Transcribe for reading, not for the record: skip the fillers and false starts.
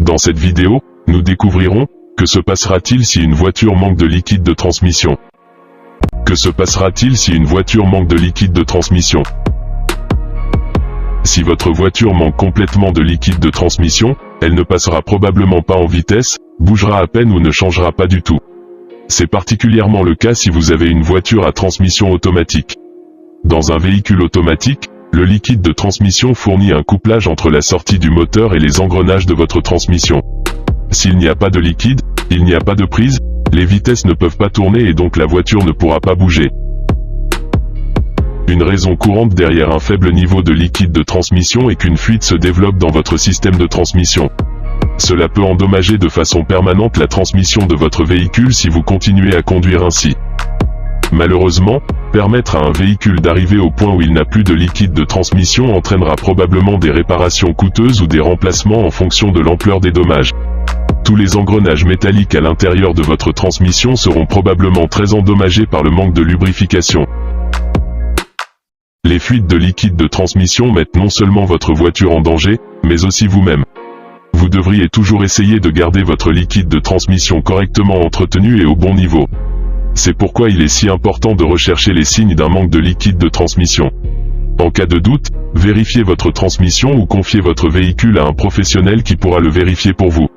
Dans cette vidéo, nous découvrirons, que se passera-t-il si une voiture manque de liquide de transmission? Que se passera-t-il si une voiture manque de liquide de transmission? Si votre voiture manque complètement de liquide de transmission, elle ne passera probablement pas en vitesse, bougera à peine ou ne changera pas du tout. C'est particulièrement le cas si vous avez une voiture à transmission automatique. Dans un véhicule automatique, le liquide de transmission fournit un couplage entre la sortie du moteur et les engrenages de votre transmission. S'il n'y a pas de liquide, il n'y a pas de prise, les vitesses ne peuvent pas tourner et donc la voiture ne pourra pas bouger. Une raison courante derrière un faible niveau de liquide de transmission est qu'une fuite se développe dans votre système de transmission. Cela peut endommager de façon permanente la transmission de votre véhicule si vous continuez à conduire ainsi. Malheureusement, permettre à un véhicule d'arriver au point où il n'a plus de liquide de transmission entraînera probablement des réparations coûteuses ou des remplacements en fonction de l'ampleur des dommages. Tous les engrenages métalliques à l'intérieur de votre transmission seront probablement très endommagés par le manque de lubrification. Les fuites de liquide de transmission mettent non seulement votre voiture en danger, mais aussi vous-même. Vous devriez toujours essayer de garder votre liquide de transmission correctement entretenu et au bon niveau. C'est pourquoi il est si important de rechercher les signes d'un manque de liquide de transmission. En cas de doute, vérifiez votre transmission ou confiez votre véhicule à un professionnel qui pourra le vérifier pour vous.